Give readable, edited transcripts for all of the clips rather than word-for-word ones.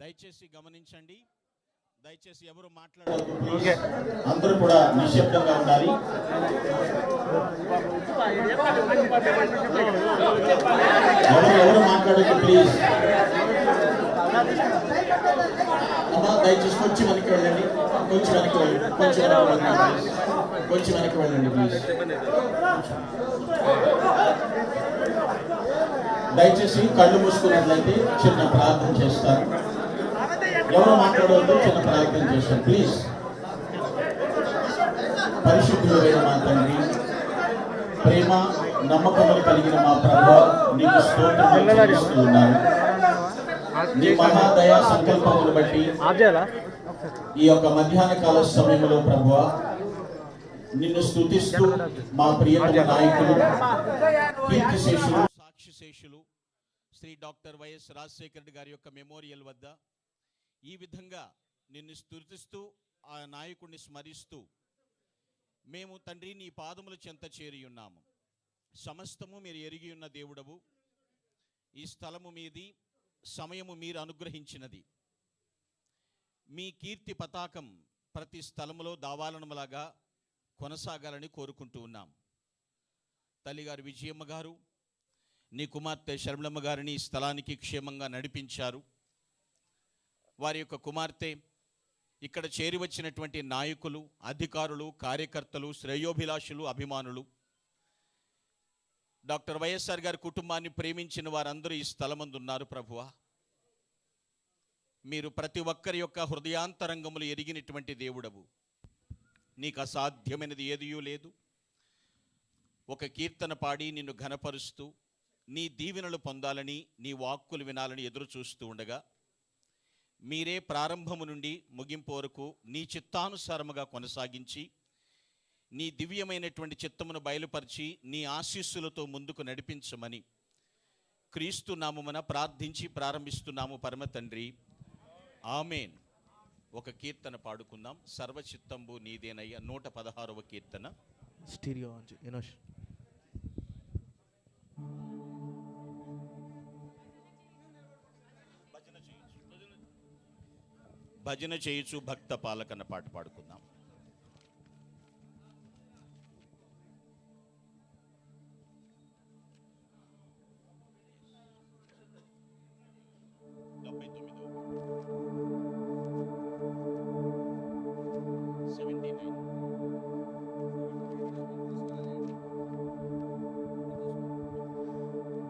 దయచేసి గమనించండి, దయచేసి ఎవరు మాట్లాడాలి, అందరూ కూడా నిశ్శబ్దంగా ఉండాలి. ఎవరు మాట్లాడదు ప్లీజ్. అమ్మా దయచేసి కొంచెం వెనక్కి వెళ్ళండి, కొంచెం వెనక్కి వెళ్ళండి, కొంచెం వెనక్కి వెళ్ళండి ప్లీజ్. దయచేసి కళ్ళు మూసుకున్నట్లయితే చిన్న ప్రార్థన చేస్తారు. ఎవరు మాట్లాడవద్దు, చిన్న ప్రార్థన చేస్తారు ప్లీజ్. పరిశుద్ధులైన మా తండ్రి, ప్రేమ నమ్మకములు కలిగిన మా ప్రభువా, నీకు స్తోత్రం చెల్లిస్తూ ఉన్నాను. నీ మహాదయా సంకల్పమును బట్టి ఈ యొక్క మధ్యాహ్న కాల సమయంలో ప్రభువా నిన్ను స్తుతిస్తూ మా ప్రియతమ నాయకులు, కీర్తిశేషులు, సాక్షిశేషులు శ్రీ డాక్టర్ వైఎస్ రాజశేఖర రెడ్డి గారి యొక్క మెమోరియల్ వద్ద ఈ విధంగా నిన్ను స్తుతిస్తూ ఆ నాయకుడిని స్మరిస్తూ మేము తండ్రి నీ పాదముల చెంత చేరి ఉన్నాము. సమస్తము మీరు ఎరిగి ఉన్న దేవుడవు. ఈ స్థలము మీది, సమయము మీరు అనుగ్రహించినది. మీ కీర్తి పతాకం ప్రతి స్థలములో దావాలనములాగా కొనసాగాలని కోరుకుంటూ ఉన్నాం. తల్లిగారు విజయమ్మ గారు, నీ కుమార్తె శర్మలమ్మ గారిని ఈ స్థలానికి క్షేమంగా నడిపించారు. వారి యొక్క కుమార్తె, ఇక్కడ చేరి వచ్చినటువంటి నాయకులు, అధికారులు, కార్యకర్తలు, శ్రేయోభిలాషులు, అభిమానులు, డాక్టర్ వైఎస్ఆర్ గారి కుటుంబాన్ని ప్రేమించిన వారందరూ ఈ స్థలమందు ఉన్నారు. ప్రభువా, మీరు ప్రతి ఒక్కరి యొక్క హృదయాంతరంగములు ఎరిగినటువంటి దేవుడవు. నీకు అసాధ్యమైనది ఏదియూ లేదు. ఒక కీర్తన పాడి నిన్ను ఘనపరుస్తూ నీ దీవెనలు పొందాలని, నీ వాక్కులు వినాలని ఎదురు చూస్తూ ఉండగా మీరే ప్రారంభము నుండి ముగింపు వరకు నీ చిత్తానుసారముగా కొనసాగించి నీ దివ్యమైనటువంటి చిత్తమును బయలుపరిచి నీ ఆశీస్సులతో ముందుకు నడిపించమని క్రీస్తు నామమున ప్రార్థించి ప్రారంభిస్తున్నాము పరమ తండ్రి, ఆమేన్. ఒక కీర్తన పాడుకుందాం. సర్వచిత్తంబు నీదేనయ్య, 116వ కీర్తన. స్టీరియో భజన చేయుచు భక్త పాలకన్న పాట పాడుకుందాం.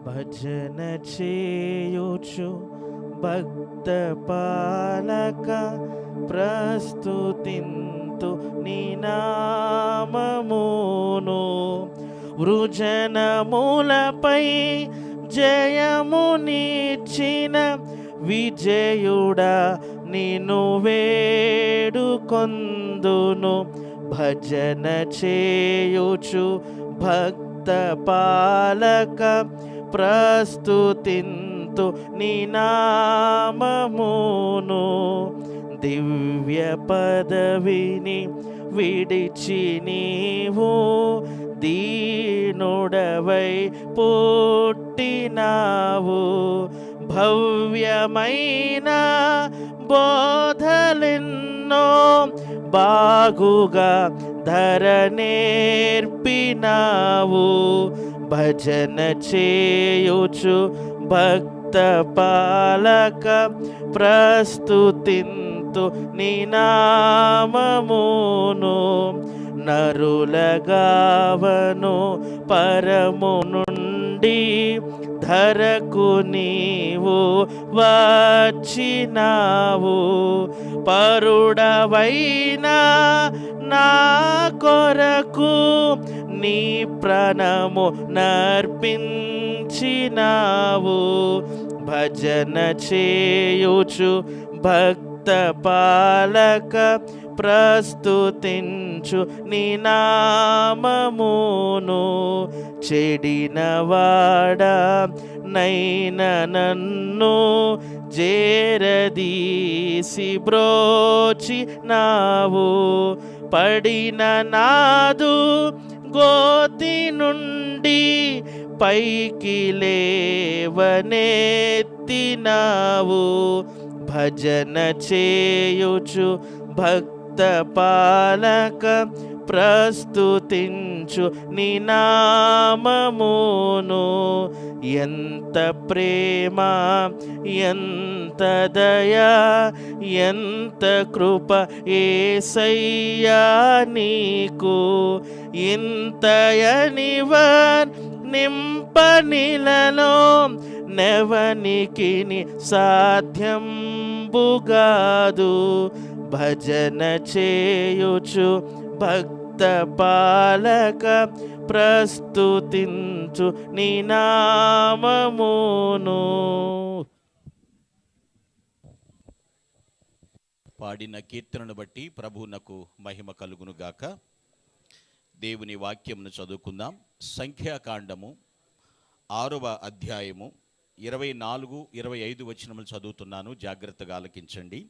భజన చేయుచు భక్త పాలక ప్రస్తుతింతు నీ నామమును. వృజనములపై జయమునిచ్చిన విజయుడా నిన్ను వేడుకొందును. భజన చేయుచు భక్త పాలక ప్రస్తుతింతు నీ నామమును. దివ్య పదవిని విడిచి నీవు దీనుడవై పుట్టినావు. భవ్యమైన బోధలెన్నో బాగుగా ధరనేర్పినావు. భజన చేయుచు భక్త పాలక ప్రస్తుతింతు నీ నామమును. నరులగావను పరము నుండి ధరకు నీవు వచ్చినావు. పరుడవైనా నా కొరకు నీ ప్రాణము నర్పించినావు. భజన చేయుచు భక్త పాలక ప్రస్తుతించు నీ నామమును. చెడినవాడా నైన నన్ను జేరదీసి బ్రోచినావు. పడిన నాదు గోతి నుండి పైకి లేవనెత్తినావు. భజన చేయుచు భక్త పాలక ప్రస్తుతించు నీ నామమును. ఎంత ప్రేమ, ఎంత దయా, ఎంత కృప యేసయ్యా నీకు. ఇంతయనివర్ నింపనిలలో నెవనికిని సాధ్యంబుగాదు. భజన చేయుచు భక్త పాలక ప్రస్తుతించు నీ నామమును. పాడిన కీర్తనను బట్టి ప్రభువునకు మహిమ కలుగును గాక. దేవుని వాక్యమును చదువుకుందాం. సంఖ్యాకాండము 6వ అధ్యాయము 24, 25 వచనములు చదువుతున్నాను, జాగ్రత్తగా ఆలకించండి.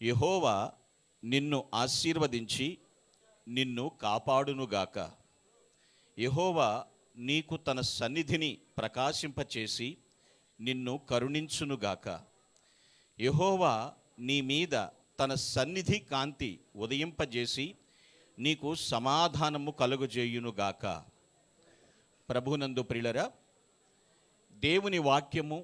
యెహోవా నిన్ను ఆశీర్వదించి నిన్ను కాపాడునుగాక. యెహోవా నీకు తన సన్నిధిని ప్రకాశింపచేసి నిన్ను కరుణించునుగాక. యెహోవా నీ మీద తన సన్నిధి కాంతి ఉదయింపజేసి నీకు సమాధానము కలుగజేయునుగాక. ప్రభునందు ప్రియులరా, దేవుని వాక్యము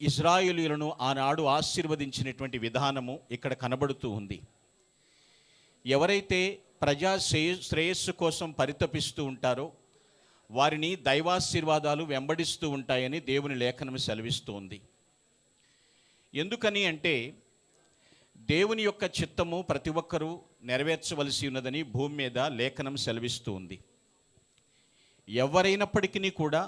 ఇశ్రాయేలీయులను ఆనాడు ఆశీర్వదించినటువంటి విధానము ఇక్కడ కనబడుతూ ఉంది. ఎవరైతే ప్రజా శ్రేయస్సు కోసం పరితపిస్తూ ఉంటారో వారిని దైవాశీర్వాదాలు వెంబడిస్తూ ఉంటాయని దేవుని లేఖనం సెలవిస్తూ ఉంది. ఎందుకని అంటే దేవుని యొక్క చిత్తము ప్రతి ఒక్కరూ నెరవేర్చవలసి ఉన్నదని భూమి మీద లేఖనం సెలవిస్తూ ఉంది. ఎవరైనప్పటికీ కూడా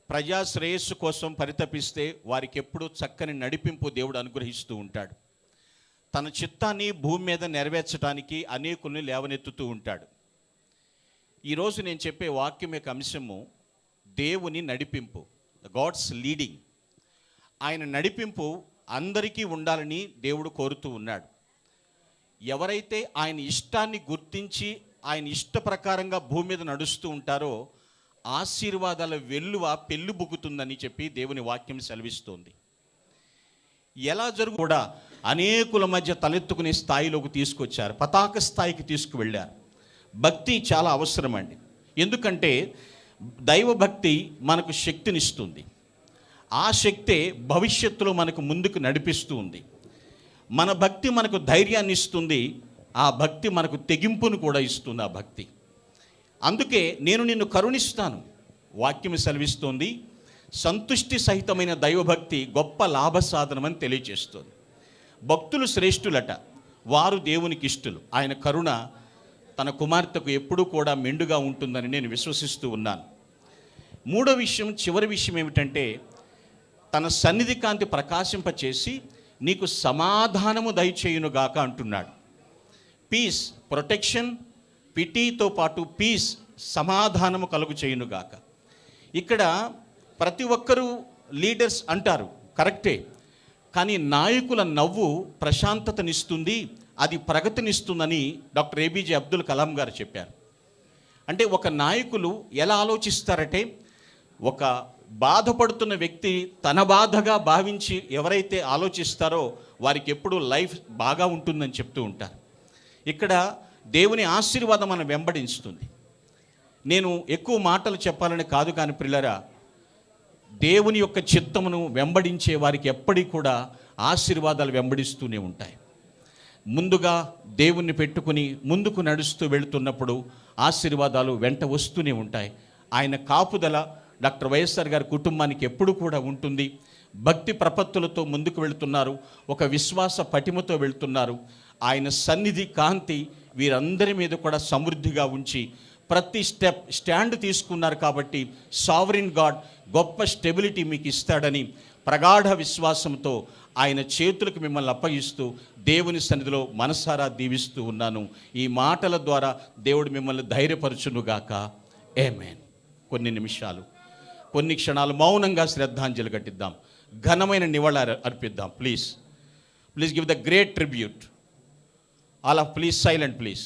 ప్రజా శ్రేయస్సు కోసం పరితపిస్తే వారికి ఎప్పుడూ చక్కని నడిపింపు దేవుడు అనుగ్రహిస్తూ ఉంటాడు. తన చిత్తాన్ని భూమి మీద నెరవేర్చడానికి అనేకుల్ని లేవనెత్తుతూ ఉంటాడు. ఈరోజు నేను చెప్పే వాక్యం యొక్క అంశము దేవుని నడిపింపు, గాడ్స్ లీడింగ్. ఆయన నడిపింపు అందరికీ ఉండాలని దేవుడు కోరుతూ ఉన్నాడు. ఎవరైతే ఆయన ఇష్టాన్ని గుర్తించి ఆయన ఇష్ట ప్రకారంగా భూమి మీద నడుస్తూ ఉంటారో ఆశీర్వాదాల వెల్లువ పెళ్ళిబుక్కుతుందని చెప్పి దేవుని వాక్యం సెలవిస్తోంది. ఎలా జరుగు కూడా అనేకుల మధ్య తలెత్తుకునే స్థాయిలోకి తీసుకొచ్చారు, పతాక స్థాయికి తీసుకువెళ్ళారు. భక్తి చాలా అవసరం అండి. ఎందుకంటే దైవభక్తి మనకు శక్తినిస్తుంది. ఆ శక్తే భవిష్యత్తులో మనకు ముందుకు నడిపిస్తూ ఉంది. మన భక్తి మనకు ధైర్యాన్ని ఇస్తుంది, ఆ భక్తి మనకు తెగింపును కూడా ఇస్తుంది. ఆ భక్తి అందుకే నేను నిన్ను కరుణిస్తాను వాక్యం సెలవిస్తోంది. సంతుష్టి సహితమైన దైవభక్తి గొప్ప లాభ సాధనమని తెలియజేస్తుంది. భక్తులు శ్రేష్ఠులట, వారు దేవునికి ఇష్టలు. ఆయన కరుణ తన కుమార్తెకు ఎప్పుడూ కూడా మెండుగా ఉంటుందని నేను విశ్వసిస్తూ ఉన్నాను. మూడో విషయం, చివరి విషయం ఏమిటంటే తన సన్నిధి కాంతి ప్రకాశింపచేసి నీకు సమాధానము దయచేయునుగాక అంటున్నాడు. పీస్, ప్రొటెక్షన్, పిటీతో పాటు పీస్, సమాధానము కలుగు చేయునుగాక. ఇక్కడ ప్రతి ఒక్కరూ లీడర్స్ అంటారు, కరెక్టే. కానీ నాయకుల నవ్వు ప్రశాంతతనిస్తుంది, అది ప్రగతినిస్తుందని డాక్టర్ ఏబీజే అబ్దుల్ కలాం గారు చెప్పారు. అంటే ఒక నాయకులు ఎలా ఆలోచిస్తారంటే ఒక బాధపడుతున్న వ్యక్తి తన బాధగా భావించి ఎవరైతే ఆలోచిస్తారో వారికి ఎప్పుడూ లైఫ్ బాగా ఉంటుందని చెప్తూ ఉంటారు. ఇక్కడ దేవుని ఆశీర్వాదం మనం వెంబడిస్తుంది. నేను ఎక్కువ మాటలు చెప్పాలని కాదు, కానీ ప్రియులారా, దేవుని యొక్క చిత్తమును వెంబడించే వారికి ఎప్పటికీ కూడా ఆశీర్వాదాలు వెంబడిస్తూనే ఉంటాయి. ముందుగా దేవుణ్ణి పెట్టుకుని ముందుకు నడుస్తూ వెళుతున్నప్పుడు ఆశీర్వాదాలు వెంట వస్తూనే ఉంటాయి. ఆయన కాపుదల డాక్టర్ వైఎస్ఆర్ గారి కుటుంబానికి ఎప్పుడు కూడా ఉంటుంది. భక్తి ప్రపత్తులతో ముందుకు వెళుతున్నారు, ఒక విశ్వాస పటిమతో వెళుతున్నారు. ఆయన సన్నిధి కాంతి వీరందరి మీద కూడా సమృద్ధిగా ఉంచి ప్రతి స్టాండ్ తీసుకున్నారు. కాబట్టి సావరిన్ గాడ్ గొప్ప స్టెబిలిటీ మీకు ఇస్తాడని ప్రగాఢ విశ్వాసంతో ఆయన చేతులకు మిమ్మల్ని అప్పగిస్తూ దేవుని సన్నిధిలో మనసారా దీవిస్తూ ఉన్నాను. ఈ మాటల ద్వారా దేవుడు మిమ్మల్ని ధైర్యపరచునుగాక. ఆమేన్. కొన్ని నిమిషాలు, కొన్ని క్షణాలు మౌనంగా శ్రద్ధాంజలి ఘటిద్దాం, ఘనమైన నివాళి అర్పిద్దాం. Please give the great tribute. All of please silent please.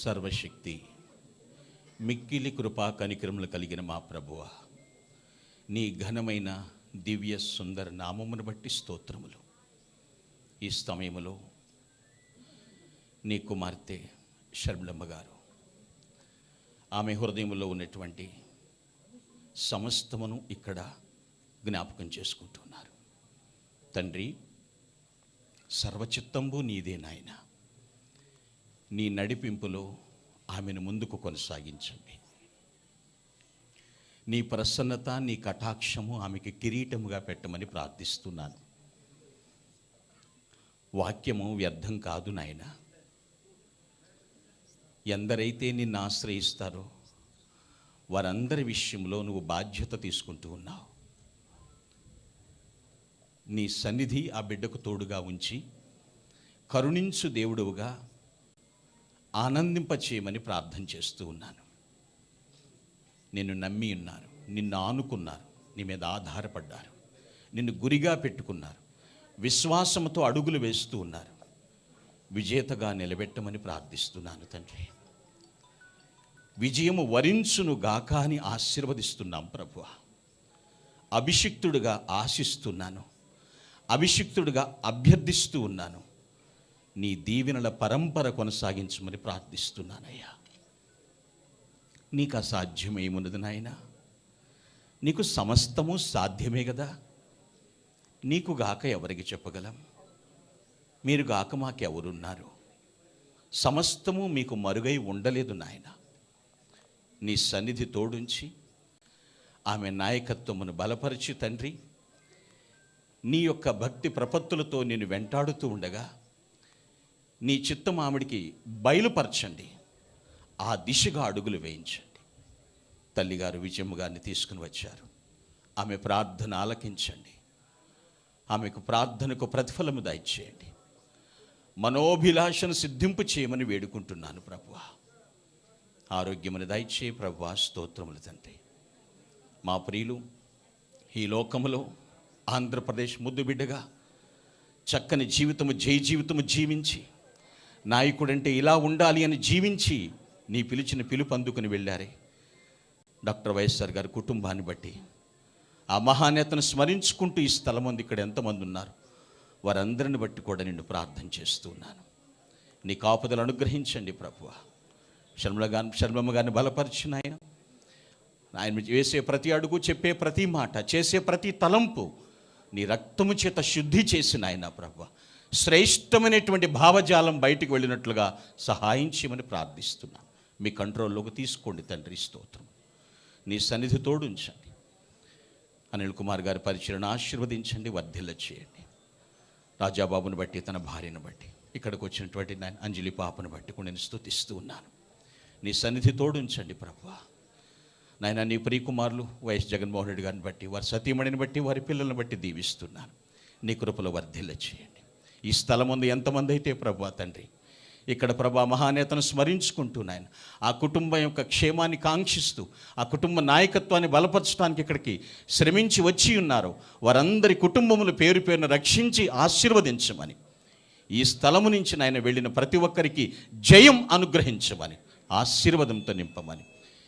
సర్వశక్తి మిక్కిలి కృపా కనికరములు కలిగిన మా ప్రభువ, నీ ఘనమైన దివ్య సుందర నామమును బట్టి స్తోత్రములు. ఈ సమయములో నీ కుమార్తె శర్మిలమ్మ గారు ఆమె హృదయంలో ఉన్నటువంటి సమస్తమును ఇక్కడ జ్ఞాపకం చేసుకుంటున్నారు. తండ్రి, సర్వచిత్తంబు నీదే నాయన. నీ నడిపింపులో ఆమెను ముందుకు కొనసాగించండి. నీ ప్రసన్నత, నీ కటాక్షము ఆమెకి కిరీటముగా పెట్టమని ప్రార్థిస్తున్నాను. వాక్యము వ్యర్థం కాదు నాయన. ఎందరైతే నిన్ను ఆశ్రయిస్తారో వారందరి విషయంలో నువ్వు బాధ్యత తీసుకుంటూ ఉన్నావు. నీ సన్నిధి ఆ బిడ్డకు తోడుగా ఉంచి కరుణించు దేవుడుగా ఆనందింపచేయమని ప్రార్థన చేస్తూ ఉన్నాను. నిన్ను నమ్మి ఉన్నారు, నిన్ను ఆనుకున్నారు, నీ మీద ఆధారపడ్డారు, నిన్ను గురిగా పెట్టుకున్నారు, విశ్వాసంతో అడుగులు వేస్తూ ఉన్నారు. విజేతగా నిలబెట్టమని ప్రార్థిస్తున్నాను తండ్రి. విజయము వరించును గాక అని ఆశీర్వదిస్తున్నాం ప్రభువా. అభిషిక్తుడిగా ఆశిస్తున్నాను, అభిషిక్తుడిగా అభ్యర్థిస్తూ ఉన్నాను. నీ దీవెనల పరంపర కొనసాగించమని ప్రార్థిస్తున్నానయ్యా. నీకు అసాధ్యమేమున్నది నాయన? నీకు సమస్తము సాధ్యమే కదా. నీకు గాక ఎవరికి చెప్పగలం? మీరు గాక మాకెవరున్నారు? సమస్తము మీకు మరుగై ఉండలేదు నాయన. నీ సన్నిధి తోడుంచి ఆమె నాయకత్వమును బలపరిచి తండ్రి, నీ యొక్క భక్తి ప్రపత్తులతో నేను వెంటాడుతూ ఉండగా నీ చిత్తం ఆమెడికి బయలుపరచండి. ఆ దిశగా అడుగులు వేయించండి. తల్లిగారు విజయమ్మ గారిని తీసుకుని వచ్చారు. ఆమె ప్రార్థన ఆలకించండి. ఆమెకు ప్రార్థనకు ప్రతిఫలము దయచేయండి. మనోభిలాషను సిద్ధింపు చేయమని వేడుకుంటున్నాను ప్రభువా. ఆరోగ్యమును దయచేయి ప్రభువా. స్తోత్రములు తండ్రి. మా ప్రియులు ఈ లోకములో ఆంధ్రప్రదేశ్ ముద్దు బిడ్డగా చక్కని జీవితము, జై జీవితము జీవించి నాయకుడంటే ఇలా ఉండాలి అని జీవించి నీ పిలిచిన పిలుపు అందుకుని వెళ్ళారే డాక్టర్ వైఎస్ఆర్ గారి కుటుంబాన్ని బట్టి ఆ మహానేతను స్మరించుకుంటూ ఈ స్థలం ఉంది. ఇక్కడ ఎంతమంది ఉన్నారు వారందరిని బట్టి కూడా నిన్ను ప్రార్థన చేస్తున్నాను. నీ కాపుదలు అనుగ్రహించండి ప్రభువా. శర్మలమ్మ గారిని బలపరిచిన ఆయన వేసే ప్రతి అడుగు, చెప్పే ప్రతి మాట, చేసే ప్రతి తలంపు నీ రక్తము చేత శుద్ధి చేసిన ఆయన ప్రభువా. శ్రేష్టమైనటువంటి భావజాలం బయటికి వెళ్ళినట్లుగా సహాయం చేయమని ప్రార్థిస్తున్నాను. మీ కంట్రోల్లోకి తీసుకోండి తండ్రి. స్తోత్రం. నీ సన్నిధి తోడుంచండి. అనిల్ కుమార్ గారి పరిచయను ఆశీర్వదించండి, వర్ధిల్ల చేయండి. రాజాబాబుని బట్టి, తన భార్యను బట్టి, ఇక్కడికి వచ్చినటువంటి అంజలి పాపను బట్టి కూడా నేను స్తుతిస్తూ ఉన్నాను. నీ సన్నిధి తోడుంచండి ప్రభువా. నాయన, నీ ప్రియకుమారులు వైఎస్ జగన్మోహన్ రెడ్డి గారిని బట్టి, వారి సతీమణిని బట్టి, వారి పిల్లలను బట్టి దీవిస్తున్నాను. నీ కృపలో వర్ధిల్ల చేయండి. ఈ స్థలం ముందు ఎంతమంది అయితే ప్రభువా తండ్రి ఇక్కడ ప్రభా మహానేతను స్మరించుకుంటూ నాయన ఆ కుటుంబం యొక్క క్షేమాన్ని కాంక్షిస్తూ ఆ కుటుంబ నాయకత్వాన్ని బలపరచడానికి ఇక్కడికి శ్రమించి వచ్చి ఉన్నారు, వారందరి కుటుంబములు పేరు పేరును రక్షించి ఆశీర్వదించమని, ఈ స్థలము నుంచి నాయన వెళ్ళిన ప్రతి ఒక్కరికి జయం అనుగ్రహించమని, ఆశీర్వాదంతో నింపమని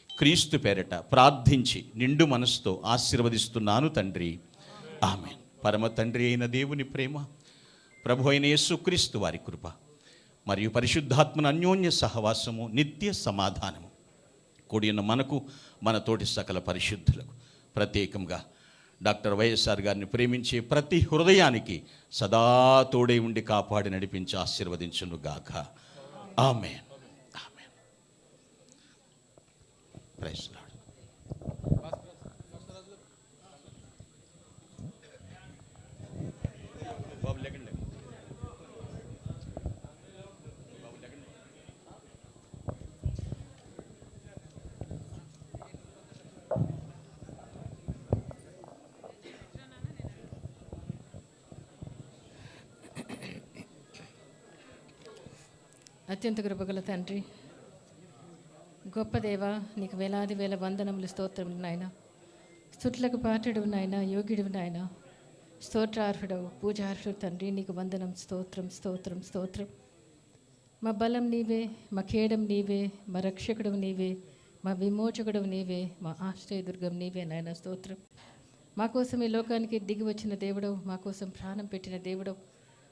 క్రీస్తు పేరట ప్రార్థించి నిండు మనసుతో ఆశీర్వదిస్తున్నాను తండ్రి. ఆమేన్. పరమ తండ్రి అయిన దేవుని ప్రేమ, ప్రభు అయిన యేసుక్రీస్తు వారి కృప మరియు పరిశుద్ధాత్మన అన్యోన్య సహవాసము, నిత్య సమాధానము కూడిన మనకు, మన తోటి సకల పరిశుద్ధులకు, ప్రత్యేకంగా డాక్టర్ వైఎస్ఆర్ గారిని ప్రేమించే ప్రతి హృదయానికి సదా తోడై ఉండి కాపాడి నడిపించి ఆశీర్వదించును గాక. ఆమేన్. ఆమేన్. Praise lord. అత్యంత కృపగల తండ్రి, గొప్ప దేవ, నీకు వేలాది వేల వందనములు, స్తోత్రములు నాయన. స్తుతులకు పాత్రుడు నాయన, యోగ్యుడు నాయన, స్తోత్రార్హుడవు, పూజార్హుడు తండ్రి. నీకు వందనం, స్తోత్రం, స్తోత్రం, స్తోత్రం. మా బలం నీవే, మా కేడం నీవే, మా రక్షకుడు నీవే, మా విమోచకుడు నీవే, మా ఆశ్రయదుర్గం నీవే నాయన. స్తోత్రం. మా కోసం ఈ లోకానికి దిగి వచ్చిన దేవుడవు, మా కోసం ప్రాణం పెట్టిన దేవుడవు,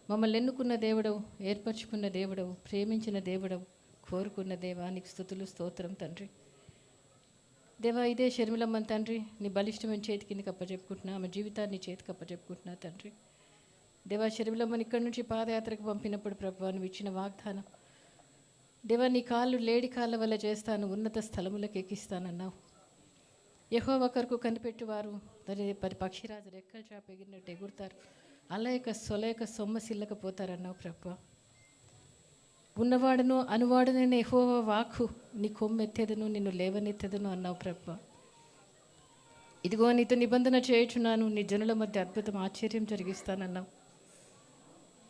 మమ్మల్ని ఎన్నుకున్న దేవుడవు, ఏర్పరచుకున్న దేవుడవు, ప్రేమించిన దేవుడవు, కోరుకున్న దేవానికి స్తుతులు స్తోత్రం తండ్రి. దేవా, ఇదే షర్మిలమ్మని తండ్రి నీ బలిష్టమైన చేతికి నీకు అప్పచెప్పుకుంటున్నా, ఆమె జీవితాన్ని చేతికి అప్పచెప్పుకుంటున్నా తండ్రి. దేవా, షర్మిలమ్మని ఇక్కడి నుంచి పాదయాత్రకు పంపినప్పుడు ప్రభువా నువ్వు ఇచ్చిన వాగ్దానం, దేవా నీ కాళ్ళు లేడి కాళ్ళ వల్ల చేస్తాను, ఉన్నత స్థలములకు ఎక్కిస్తానన్నావు. యెహోవా కొరకు కనిపెట్టువారు పరి పక్షిరాజు రెక్కలు చాప ఎగిరినట్టు ఎగురుతారు, అలయక సొలయక సొమ్మసిల్లకపోతారన్నావు ప్రభువా. ఉన్నవాడును అనువాడునైన యెహోవా వాక్కు నీ కొమ్మెత్తెదను, నిన్ను లేవనెత్తెదను అన్నావు ప్రభువా. ఇదిగో నీతో నిబంధన చేయుచున్నాను, నీ జనుల మధ్య అద్భుతం ఆశ్చర్యం జరిగిస్తానన్నావు.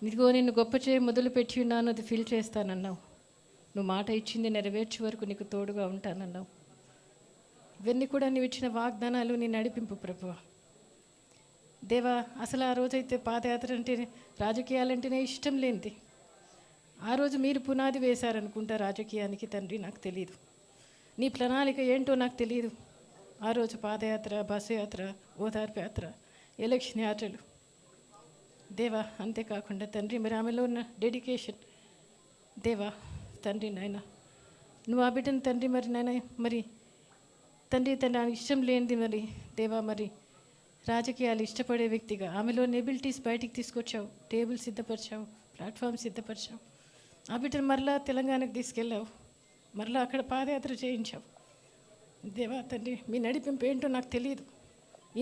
ఇదిగో నిన్ను గొప్ప చేయ మొదలుపెట్టి ఉన్నాను, అది ఫిల్ చేస్తానన్నావు. నువ్వు మాట ఇచ్చింది నెరవేర్చే వరకు నీకు తోడుగా ఉంటానన్నావు. ఇవన్నీ కూడా నీవు ఇచ్చిన వాగ్దానాలు, నీ నడిపింపు ప్రభువా. దేవా, అసలు ఆ రోజైతే పాదయాత్ర అంటే రాజకీయాలంటేనే ఇష్టం లేనిది. ఆ రోజు మీరు పునాది వేశారనుకుంటా రాజకీయానికి తండ్రి, నాకు తెలియదు. నీ ప్రణాళిక ఏంటో నాకు తెలియదు. ఆ రోజు పాదయాత్ర, బస్సు యాత్ర, ఓదార్పు యాత్ర, ఎలక్షన్ యాత్రలు దేవా. అంతేకాకుండా తండ్రి మరి ఆమెలో ఉన్న డెడికేషన్ దేవా తండ్రి నాయన, నువ్వు ఆ బిడ్డను తండ్రి మరి నాయన మరి తండ్రి తన ఇష్టం లేనిది మరి దేవా మరి రాజకీయాలు ఇష్టపడే వ్యక్తిగా ఆమెలో ఎబిలిటీస్ బయటికి తీసుకొచ్చావు, టేబుల్ సిద్ధపరిచావు, ప్లాట్ఫామ్ సిద్ధపరిచావు. ఆ బిడ్డను మరలా తెలంగాణకు తీసుకెళ్ళావు, మరలా అక్కడ పాదయాత్ర చేయించావు. దేవా తండ్రి, మీ నడిపింపు ఏంటో నాకు తెలియదు.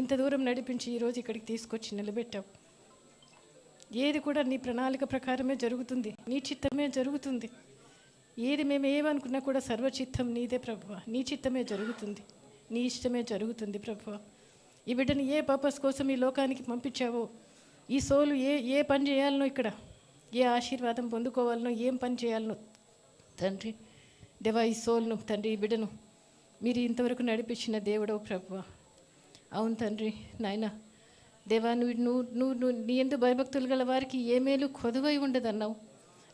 ఇంత దూరం నడిపించి ఈరోజు ఇక్కడికి తీసుకొచ్చి నిలబెట్టావు. ఏది కూడా నీ ప్రణాళిక ప్రకారమే జరుగుతుంది, నీ చిత్తమే జరుగుతుంది. ఏది మేము ఏమనుకున్నా కూడా సర్వచిత్తం నీదే ప్రభువా, నీ చిత్తమే జరుగుతుంది, నీ ఇష్టమే జరుగుతుంది ప్రభువా. ఈ బిడ్డని ఏ పర్పస్ కోసం ఈ లోకానికి పంపించావో, ఈ సోలు ఏ పని చేయాలనో, ఇక్కడ ఏ ఆశీర్వాదం పొందుకోవాలనో, ఏం పని చేయాలనో తండ్రి దేవా, ఈ సోల్ను తండ్రి ఈ బిడ్డను మీరు ఇంతవరకు నడిపించిన దేవుడవు ప్రభువా. అవును తండ్రి నాయన దేవా, నువ్వు నీ యందు భయభక్తులు గల వారికి ఏ మేలు కొదువై ఉండదన్నావు.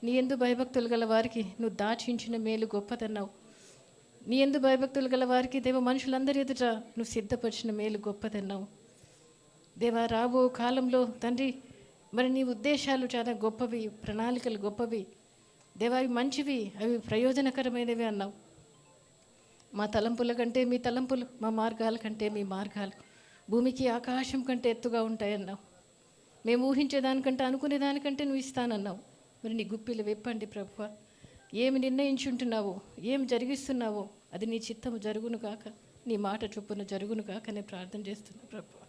నీ యందు భయభక్తులు గల వారికి నువ్వు దాచించిన మేలు గొప్పదన్నావు. నీ యందు భయభక్తులు గల వారికి దేవ మనుషులందరి ఎదుట నువ్వు సిద్ధపరిచిన మేలు గొప్పదన్నావు. దేవా, రాబో కాలంలో తండ్రి మరి నీ ఉద్దేశాలు చాలా గొప్పవి, ప్రణాళికలు గొప్పవి దేవా, అవి మంచివి, అవి ప్రయోజనకరమైనవి అన్నావు. మా తలంపుల కంటే మీ తలంపులు, మా మార్గాల కంటే మీ మార్గాలు భూమికి ఆకాశం కంటే ఎత్తుగా ఉంటాయన్నావు. మేము ఊహించేదానికంటే అనుకునేదానికంటే నువ్వు ఇస్తానన్నావు. మరి నీ గుప్పిలు విప్పండి ప్రభువా. ఏమి నిర్ణయించుంటున్నావో, ఏం జరిగిస్తున్నావో అది నీ చిత్తము జరుగును కాక, నీ మాట చొప్పున జరుగును కాక నేను ప్రార్థన చేస్తున్నా ప్రభువా.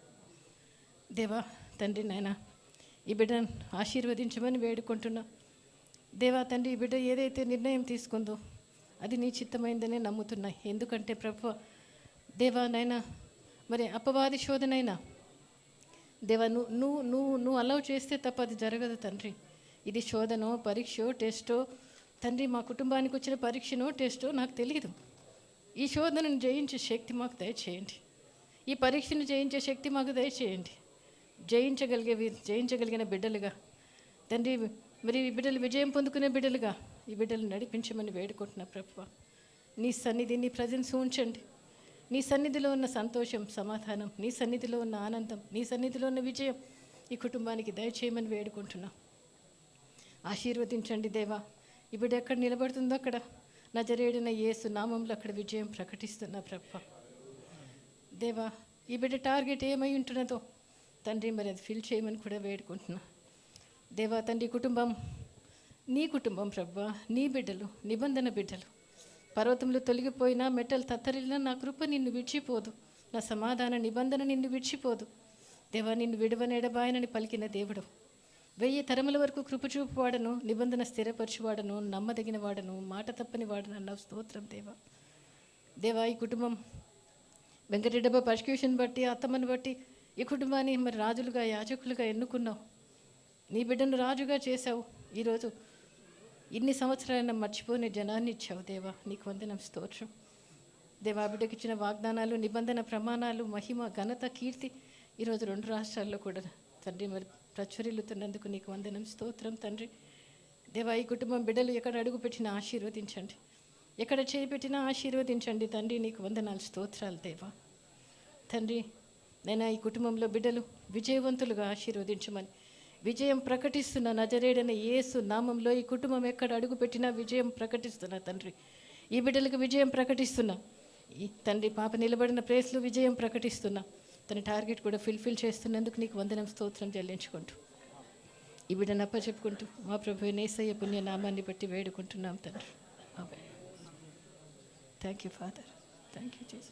దేవా తండ్రి నాయన, ఈ బిడ్డను ఆశీర్వదించమని వేడుకుంటున్నా. దేవా తండ్రి, ఈ బిడ్డ ఏదైతే నిర్ణయం తీసుకుందో అది నీ చిత్తమైందనే నమ్ముతున్నా. ఎందుకంటే ప్రభువా దేవా నాయన మరి అపవాది శోధనైనా దేవా నువ్వు అలౌ చేస్తే తప్ప అది జరగదు తండ్రి. ఇది శోధనో, పరీక్షో, టెస్టో తండ్రి, మా కుటుంబానికి వచ్చిన పరీక్షనో టెస్టో నాకు తెలియదు. ఈ శోధనను జయించే శక్తి మాకు దయచేయండి. ఈ పరీక్షను జయించే శక్తి మాకు దయచేయండి. జయించగలిగిన బిడ్డలుగా తండ్రి మరి ఈ బిడ్డలు విజయం పొందుకునే బిడ్డలుగా ఈ బిడ్డలు నడిపించమని వేడుకుంటున్నా ప్రభువా. నీ సన్నిధి, నీ ప్రజెన్స్ ఉంచండి. నీ సన్నిధిలో ఉన్న సంతోషం, సమాధానం, నీ సన్నిధిలో ఉన్న ఆనందం, నీ సన్నిధిలో ఉన్న విజయం ఈ కుటుంబానికి దయచేయమని వేడుకుంటున్నా. ఆశీర్వదించండి దేవా. ఈ బిడ్డ ఎక్కడ నిలబడుతుందో అక్కడ నజరేయుడైన యేసు నామంలో అక్కడ విజయం ప్రకటిస్తున్నా ప్రభువా. దేవా, ఈ బిడ్డ టార్గెట్ ఏమై ఉంటున్నదో తండ్రి మరి అది ఫిల్ చేయమని కూడా వేడుకుంటున్నా. దేవా తండ్రి, కుటుంబం నీ కుటుంబం ప్రభువా, నీ బిడ్డలు, నిబంధన బిడ్డలు. పర్వతములు తొలగిపోయినా, మెట్టలు తత్తరిల్లినా నా కృప నిన్ను విడిచిపోదు, నా సమాధాన నిబంధన నిన్ను విడిచిపోదు. దేవా, నిన్ను విడవనెడబాయనని పలికిన దేవుడు, 1000 తరముల వరకు కృప చూపువాడను, నిబంధన స్థిరపరచువాడను, నమ్మదగిన వాడను, మాట తప్పని వాడను అన్నావు. స్తోత్రం దేవా. దేవా, ఈ కుటుంబం వెంకటరెడ్డబ్బ పర్సిక్యూషన్ బట్టి, అత్తమ్మను బట్టి ఈ కుటుంబాన్ని మరి రాజులుగా, యాజకులుగా ఎన్నుకున్నావు. నీ బిడ్డను రాజుగా చేశావు. ఈరోజు ఇన్ని సంవత్సరాలైనా మర్చిపోని జనాన్ని ఇచ్చావు దేవా, నీకు వందనం, స్తోత్రం. దేవా, బిడ్డకి ఇచ్చిన వాగ్దానాలు, నిబంధన ప్రమాణాలు, మహిమ, ఘనత, కీర్తి ఈరోజు 2 రాష్ట్రాల్లో కూడా తండ్రి మరి ప్రచురిల్లుతున్నందుకు నీకు వందనం, స్తోత్రం తండ్రి. దేవా, ఈ కుటుంబం బిడ్డలు ఎక్కడ అడుగు పెట్టినా ఆశీర్వదించండి, ఎక్కడ చేయి పెట్టినా ఆశీర్వదించండి తండ్రి. నీకు వందనాలు, స్తోత్రాలు దేవా. తండ్రి, నేను ఈ కుటుంబంలో బిడ్డలు విజయవంతులుగా ఆశీర్వదించమని విజయం ప్రకటిస్తున్నా. నజరేడైన యేసు నామంలో ఈ కుటుంబం ఎక్కడ అడుగు పెట్టినా విజయం ప్రకటిస్తున్నా తండ్రి. ఈ బిడ్డలకు విజయం ప్రకటిస్తున్నా. ఈ తండ్రి పాప నిలబడిన ప్లేస్లో విజయం ప్రకటిస్తున్నా. తన టార్గెట్ కూడా ఫుల్ఫిల్ చేస్తున్నందుకు నీకు వందనం, స్తోత్రం చెల్లించుకుంటూ ఈ బిడ్డను అప్పచెప్పుకుంటూ మా ప్రభు యేసయ్య పుణ్య నామాన్ని బట్టి వేడుకుంటున్నాం తండ్రి. Thank you father, thank you Jesus.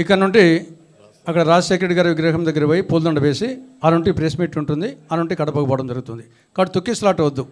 ఇక్కడ నుండి అక్కడ రాజశేఖర్ గారి విగ్రహం దగ్గర పోయి పూలదండ వేసి ఆ నుండి ప్రెస్ మీట్ ఉంటుంది, ఆ నుండి కడపకు పోవడం జరుగుతుంది. కాబట్టి తొక్కిసలాట వద్దు.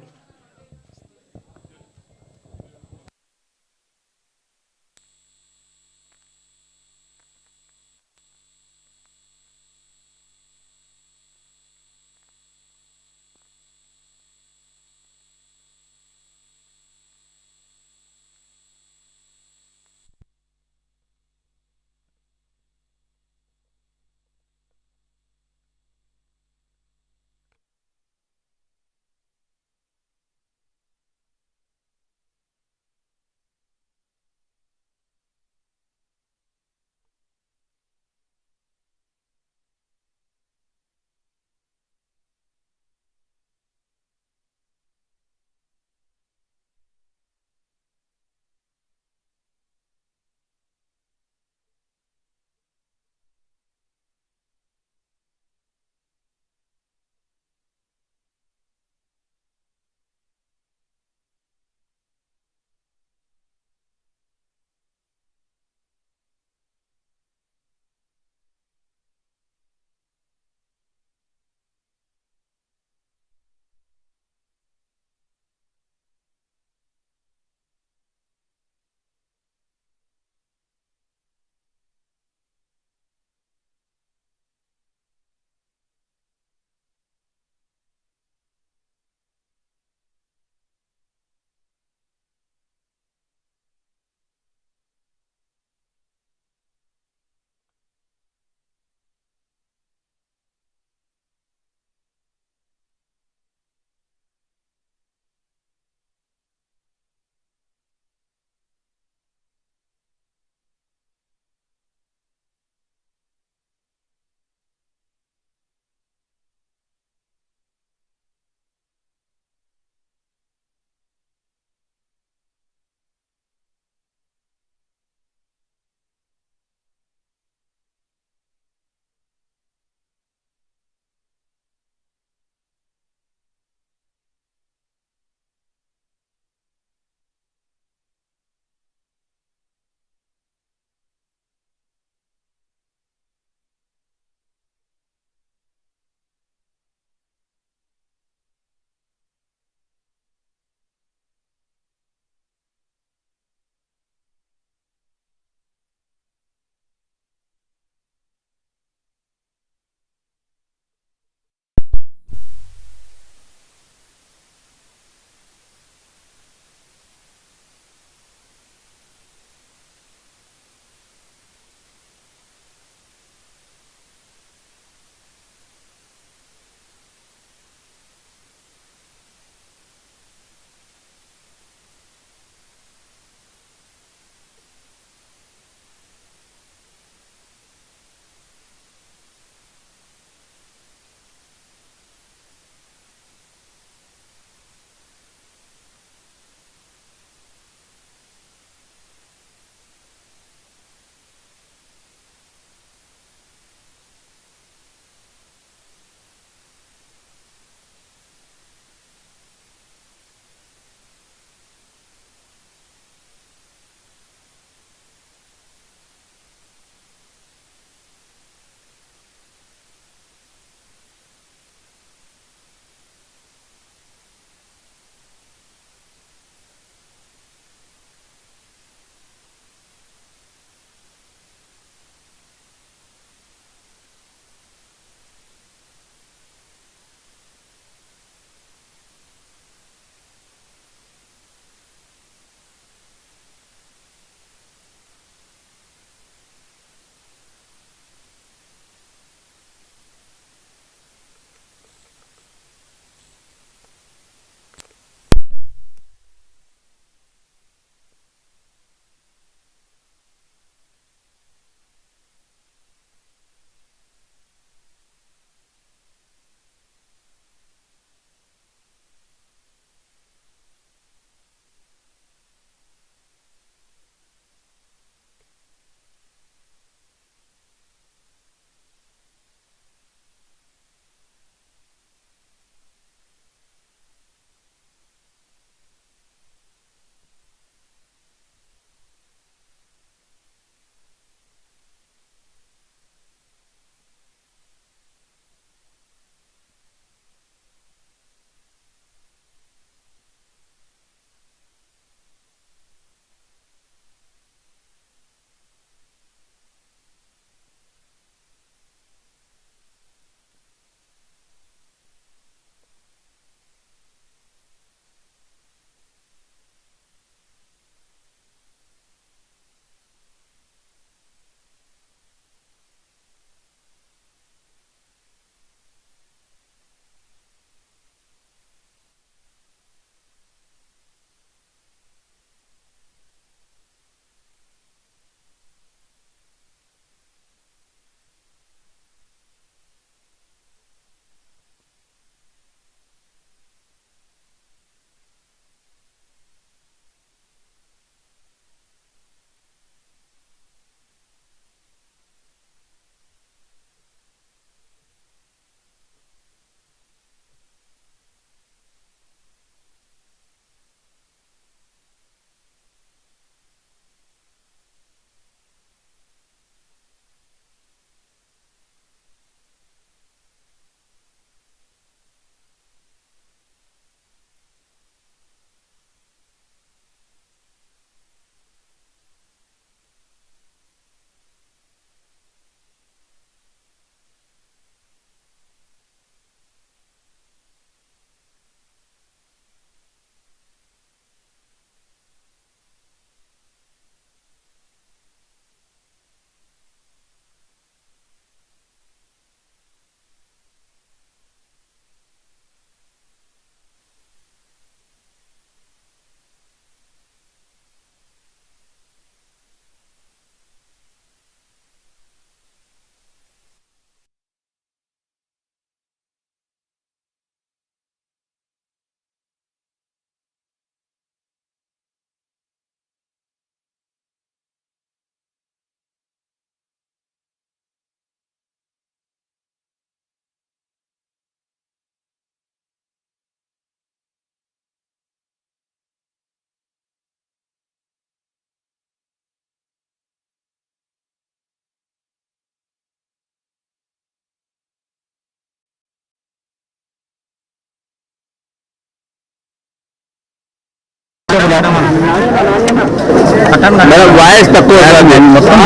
మేడం వాయిస్ తక్కువ వస్తుంది మొత్తం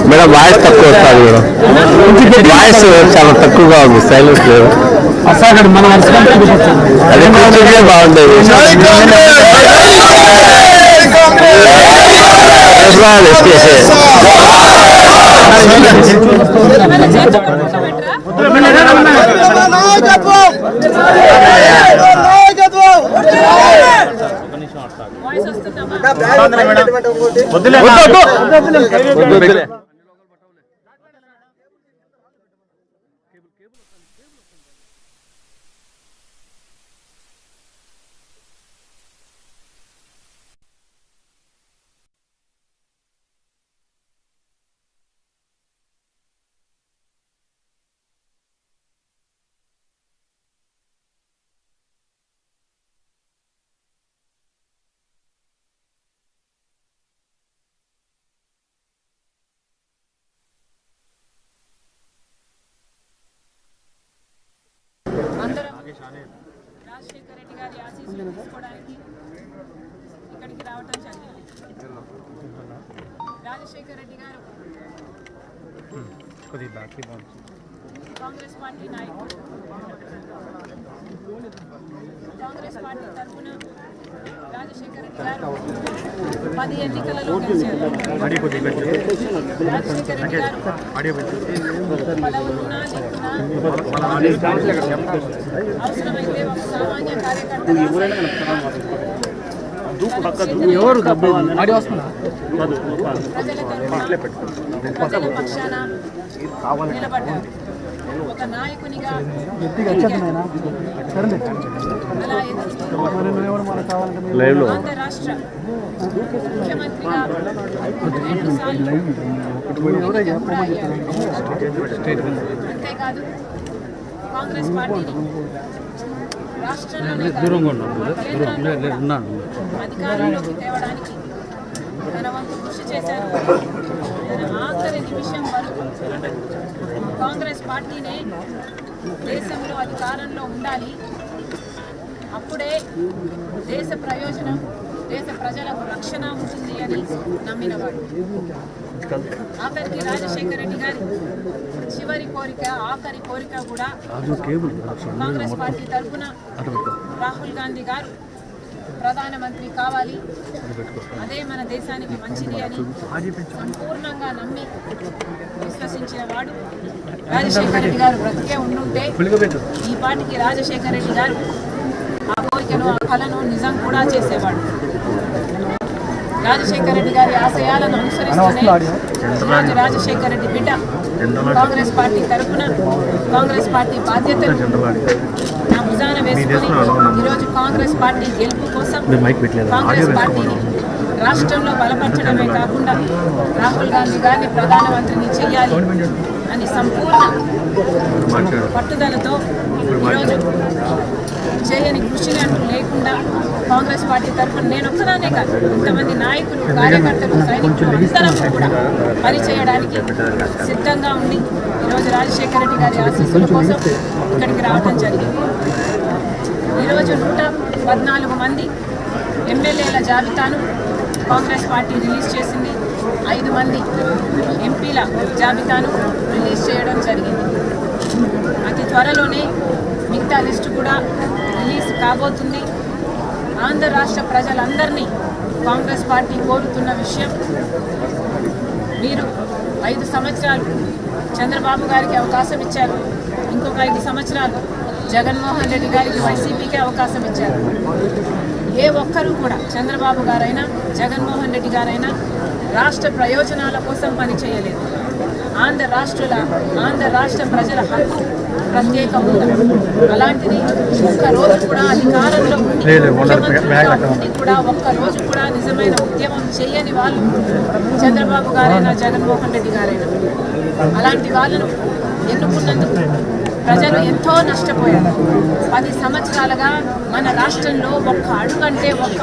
మేడం వాయిస్ తక్కువ వస్తుంది మేడం వాయిస్ చాలా తక్కువగా ఉంది సైలెన్స్ లేదు అదే కూర్చుంటే బాగుండేది రాజశేఖర రెడ్డి గారి ఆశీస్సులు తీసుకోవడానికి ఇక్కడికి రావటం జరిగింది. రాజశేఖర రెడ్డి గారు కాంగ్రెస్ పార్టీ నాయకుడు. కాంగ్రెస్ పార్టీ తరఫున రాజశేఖర రెడ్డి గారు 10 ఎన్నికలలో గెలిచారు. రాజశేఖర రెడ్డి గారు పదవులున్నా లేకున్నా అవసరమైతే ఒక సామాన్య కార్యకర్తగా ప్రజల పక్షాన నిలబడ్డారు. ఒక నాయకునిగా అలా ఎదుగుతూ ఆంధ్ర రాష్ట్ర ముఖ్యమంత్రిగా 2 సార్లు కూడా అయ్యారు. అంతేకాదు కాంగ్రెస్ పార్టీని రాష్ట్రంలోనే అధికారంలోకి తేవడానికి తన వంతు కృషి చేశారు. తన ఆఖరి నిమిషం వరకు కాంగ్రెస్ పార్టీనే దేశంలో అధికారంలో ఉండాలి, అప్పుడే దేశ ప్రయోజనం, దేశ ప్రజలకు రక్షణ ఉంటుంది అని నమ్మినవాడు. ఆఖరికి రాజశేఖర రెడ్డి గారి చివరి కోరిక, ఆఖరి కోరిక కూడా కాంగ్రెస్ పార్టీ తరఫున రాహుల్ గాంధీ గారు ప్రధానమంత్రి కావాలి, అదే మన దేశానికి మంచిది అని సంపూర్ణంగా నమ్మి విశ్వసించిన వాడు రాజశేఖర రెడ్డి గారు. బ్రతికే ఉండుంటే ఈ పార్టీకి రాజశేఖర రెడ్డి గారు ఆ కోరికను, ఆ కళను నిజం కూడా చేసేవాడు. రాజశేఖర రెడ్డి గారి ఆశయాలను అనుసరిస్తూనే ఈరోజు రాజశేఖర రెడ్డి బిడ్డ కాంగ్రెస్ పార్టీ తరఫున కాంగ్రెస్ పార్టీ బాధ్యతలు నా భుజాన వేసుకొని ఈరోజు కాంగ్రెస్ పార్టీ గెలుపు కోసం కాంగ్రెస్ పార్టీని రాష్ట్రంలో బలపరచడమే కాకుండా రాహుల్ గాంధీ గారిని ప్రధానమంత్రిని చేయాలి అని సంపూర్ణ పట్టుదలతో ఈరోజు చేయని కృషిని అంటూ లేకుండా కాంగ్రెస్ పార్టీ తరఫున నేను ఒక్కదానే కాదు, ఇంతమంది నాయకులు, కార్యకర్తలు, సైనికులు అందరం కూడా పనిచేయడానికి సిద్ధంగా ఉండి ఈరోజు రాజశేఖర రెడ్డి గారి ఆశీస్సుల కోసం ఇక్కడికి రావడం జరిగింది. ఈరోజు 114 మంది ఎమ్మెల్యేల జాబితాను కాంగ్రెస్ పార్టీ రిలీజ్ చేసింది. 5 మంది ఎంపీల జాబితాను రిలీజ్ చేయడం జరిగింది. అతి త్వరలోనే మిగతా లిస్టు కూడా రిలీజ్ కాబోతుంది. ఆంధ్ర రాష్ట్ర ప్రజలందరినీ కాంగ్రెస్ పార్టీ కోరుతున్న విషయం, మీరు 5 సంవత్సరాలు చంద్రబాబు గారికి అవకాశం ఇచ్చారు, ఇంకొక 5 సంవత్సరాలు జగన్మోహన్ రెడ్డి గారికి, వైసీపీకి అవకాశం ఇచ్చారు. ఏ ఒక్కరూ కూడా చంద్రబాబు గారైనా జగన్మోహన్ రెడ్డి గారైనా రాష్ట్ర ప్రయోజనాల కోసం పనిచేయలేదు. ఆంధ్ర రాష్ట్ర ప్రజల హక్కు ప్రత్యేక హోదా, అలాంటిది ఒక్కరోజు కూడా అధికారంలో ఉండి కూడా ఒక్కరోజు కూడా నిజమైన ఉద్యమం చేయని వాళ్ళు చంద్రబాబు గారైనా జగన్మోహన్ రెడ్డి గారైనా. అలాంటి వాళ్ళను ఎన్నుకున్నందుకు ప్రజలు ఎంతో నష్టపోయారు. 10 సంవత్సరాలుగా మన రాష్ట్రంలో ఒక్క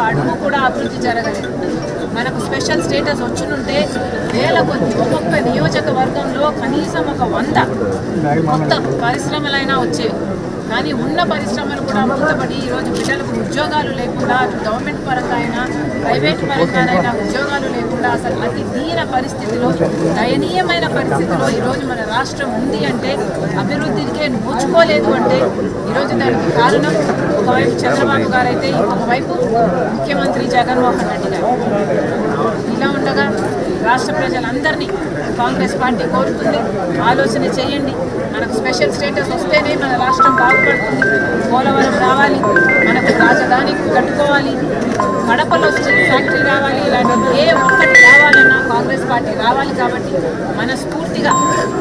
అడుగు కూడా అభివృద్ధి జరగలేదు. మనకు స్పెషల్ స్టేటస్ వచ్చినుంటే వేల కొద్ది ఒక్కొక్క నియోజకవర్గంలో కనీసం ఒక 100 కొత్త పరిశ్రమలైనా వచ్చేవి. కానీ ఉన్న పరిశ్రమలు కూడా మూతపడి ఈరోజు పిల్లలకు ఉద్యోగాలు లేకుండా అటు గవర్నమెంట్ పరంగా అయినా ప్రైవేట్ పరంగానైనా ఉద్యోగాలు లేకుండా అసలు అతి దీన పరిస్థితిలో దయనీయమైన పరిస్థితిలో ఈరోజు మన రాష్ట్రం ఉంది అంటే అభివృద్ధికే నోచుకోలేదు అంటే ఈరోజు దానికి కారణం ఒకవైపు చంద్రబాబు గారు అయితే ఇంకొకవైపు ముఖ్యమంత్రి జగన్మోహన్ రెడ్డి గారు. ఇలా ఉండగా రాష్ట్ర ప్రజలందరినీ కాంగ్రెస్ పార్టీ కోరుతుంది, ఆలోచన చేయండి. మనకు స్పెషల్ స్టేటస్ వస్తేనే మన రాష్ట్రం బాగుపడుతుంది. పోలవరం రావాలి, మనకు రాజధాని కట్టుకోవాలి, కడపలో స్టీల్ ఫ్యాక్టరీ రావాలి, ఇలాంటి ఏ ఒక్కటి రావాలన్నా కాంగ్రెస్ పార్టీ రావాలి. కాబట్టి మనస్ఫూర్తిగా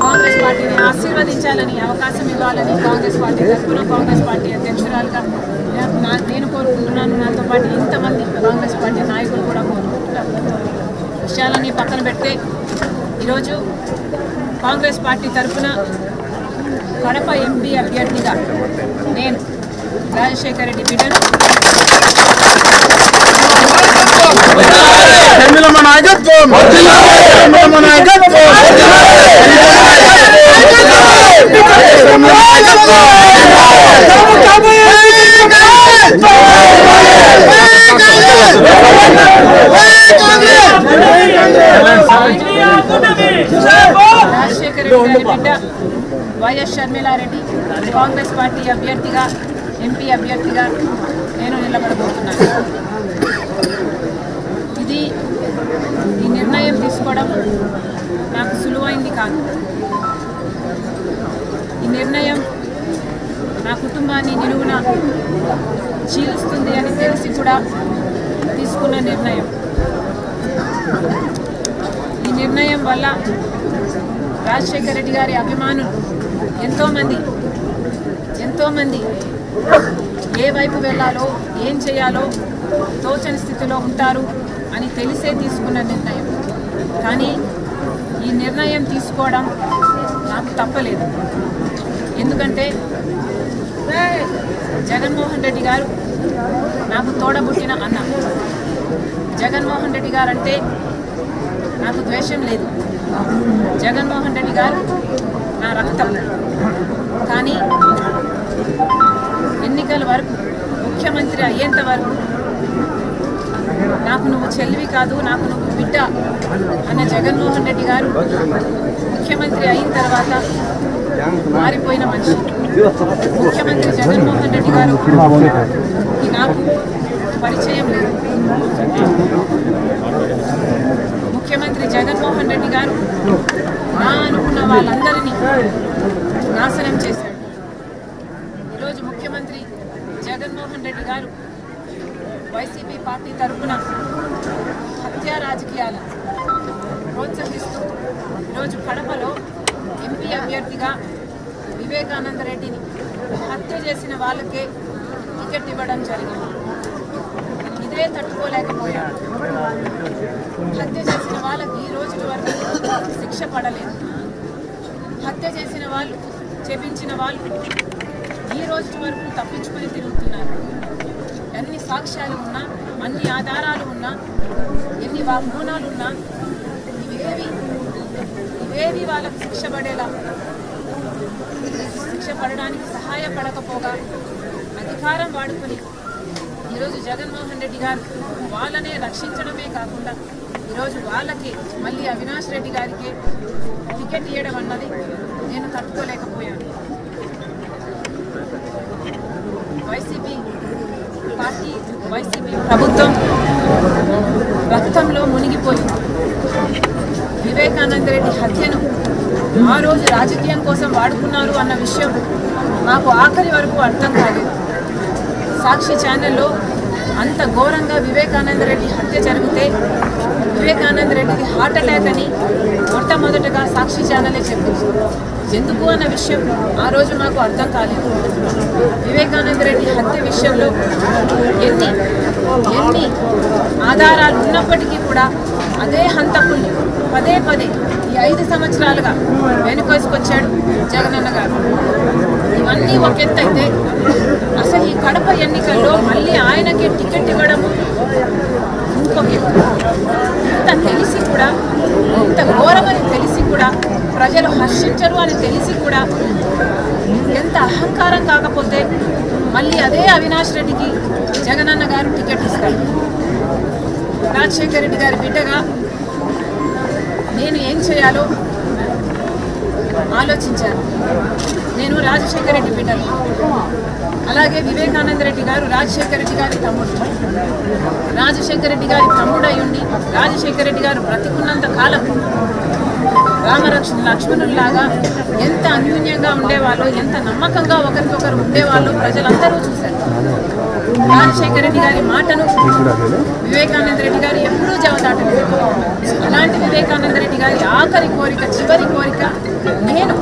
కాంగ్రెస్ పార్టీని ఆశీర్వదించాలని, అవకాశం ఇవ్వాలని కాంగ్రెస్ పార్టీ తరఫున కాంగ్రెస్ పార్టీ అధ్యక్షురాలుగా నేను కోరుకుంటున్నాను. నాతో పాటు ఇంతమంది కాంగ్రెస్ పార్టీ నాయకులు కూడా కోరుకుంటున్నారు. విషయాలన్నీ పక్కన పెడితే ఈరోజు కాంగ్రెస్ పార్టీ తరఫున కడప ఎంపీ అభ్యర్థిగా నేను రాజశేఖర రెడ్డి బిడ్డను రాజశేఖర రెడ్డి బిడ్డ వైఎస్ షర్మిలారెడ్డి కాంగ్రెస్ పార్టీ అభ్యర్థిగా ఎంపీ అభ్యర్థిగా నేను నిలబడబోతున్నాను. ఈ నిర్ణయం తీసుకోవడం నాకు సులువైంది కాదు. ఈ నిర్ణయం నా కుటుంబాన్ని నిలువున చీలుస్తుంది అని తెలిసి కూడా తీసుకున్న నిర్ణయం. ఈ నిర్ణయం వల్ల రాజశేఖర రెడ్డి గారి అభిమానులు ఎంతోమంది ఏ వైపు వెళ్ళాలో ఏం చేయాలో తోచని స్థితిలో ఉంటారు అని తెలిసే తీసుకున్న నిర్ణయం. కానీ ఈ నిర్ణయం తీసుకోవడం నాకు తప్పలేదు. ఎందుకంటే జగన్మోహన్ రెడ్డి గారు నాకు తోడబుట్టిన అన్న. జగన్మోహన్ రెడ్డి గారు అంటే నాకు ద్వేషం లేదు. జగన్మోహన్ రెడ్డి గారు నా రక్తం. కానీ ఎన్నికల వరకు, ముఖ్యమంత్రి అయ్యేంత వరకు నాకు నువ్వు చెల్లివి కాదు, నాకు నువ్వు బిడ్డ అన్న జగన్మోహన్ రెడ్డి గారు ముఖ్యమంత్రి అయిన తర్వాత మారిపోయిన మనిషి. ముఖ్యమంత్రి జగన్మోహన్ రెడ్డి గారు నాకు పరిచయం లేదు. ముఖ్యమంత్రి జగన్మోహన్ రెడ్డి గారు నా అనుకున్న వాళ్ళందరినీ నాశనం చేశాడు. ఈరోజు ముఖ్యమంత్రి జగన్మోహన్ రెడ్డి గారు వైసీపీ పార్టీ తరఫున హత్యా రాజకీయాలను ప్రోత్సహిస్తూ ఈరోజు కడపలో ఎంపీ అభ్యర్థిగా వివేకానంద రెడ్డిని హత్య చేసిన వాళ్ళకే టికెట్ ఇవ్వడం జరిగింది. ఇదే తట్టుకోలేకపోయారు. హత్య చేసిన వాళ్ళకి ఈ రోజు వరకు శిక్ష పడలేదు. హత్య చేసిన వాళ్ళు, చెప్పించిన వాళ్ళు ఈ రోజు వరకు తప్పించుకొని తిరుగుతున్నారు. ఎన్ని సాక్ష్యాలు ఉన్నా, అన్ని ఆధారాలు ఉన్నా, ఎన్ని వాగ్మూనాలు ఉన్నా ఇవేవి వాళ్ళకు శిక్ష పడడానికి సహాయపడకపోగా అధికారం వాడుకొని ఈరోజు జగన్మోహన్ రెడ్డి గారు వాళ్ళనే రక్షించడమే కాకుండా ఈరోజు వాళ్ళకి మళ్ళీ అవినాష్ రెడ్డి గారికి టికెట్ ఇవ్వడం అన్నది నేను తట్టుకోలేకపోయాను. వైసీపీ పార్టీ, వైసీపీ ప్రభుత్వం రక్తంలో మునిగిపోయింది. వివేకానంద రెడ్డి హత్యను ఆ రోజు రాజకీయం కోసం వాడుకున్నారు అన్న విషయం నాకు ఆఖరి వరకు అర్థం కాలేదు. సాక్షి ఛానల్లో అంత ఘోరంగా వివేకానంద రెడ్డి హత్య జరిగితే వివేకానంద రెడ్డికి హార్ట్ అటాక్ అని మొట్టమొదటగా సాక్షి ఛానలే చెప్పింది. ఎందుకు అన్న విషయం ఆ రోజు నాకు అర్థం కాలేదు. వివేకానంద రెడ్డి హత్య విషయంలో ఎన్ని ఆధారాలు ఉన్నప్పటికీ కూడా అదే హంతకుల్ని పదే ఈ 5 సంవత్సరాలుగా వెనుకేసుకొచ్చాడు జగనన్న గారు. ఇవన్నీ ఒక ఎత్తు అయితే అసలు ఈ కడప ఎన్నికల్లో మళ్ళీ ఆయనకే టికెట్ ఇవ్వడము ఇంకొక ఎత్తు. ఇంత తెలిసి కూడా, ఇంత ఘోరమని తెలిసి కూడా, ప్రజలు హర్షించరు అని తెలిసి కూడా ఎంత అహంకారం కాకపోతే మళ్ళీ అదే అవినాష్ రెడ్డికి జగనన్న గారు టికెట్ ఇస్తారు. రాజశేఖర రెడ్డి గారి బిడ్డగా నేను ఏం చేయాలో ఆలోచించాను. నేను రాజశేఖర రెడ్డి బిడ్డను, అలాగే వివేకానంద రెడ్డి గారు రాజశేఖర రెడ్డి గారి తమ్ముడు. రాజశేఖర రెడ్డి గారి తమ్ముడై ఉండి రాజశేఖర రెడ్డి గారు బ్రతికున్నంత కాలం లక్ష్మణుల్లాగా ఎంత అన్యూన్యంగా ఉండేవాళ్ళు, ఎంత నమ్మకంగా ఒకరికొకరు ఉండేవాళ్ళు ప్రజలందరూ చూశారు. రాజశేఖర రెడ్డి గారి మాటను వివేకానంద రెడ్డి గారు ఎప్పుడూ జవదాటలేదు. అలాంటి వివేకానంద రెడ్డి గారి ఆఖరి కోరిక, చివరి కోరిక, నేను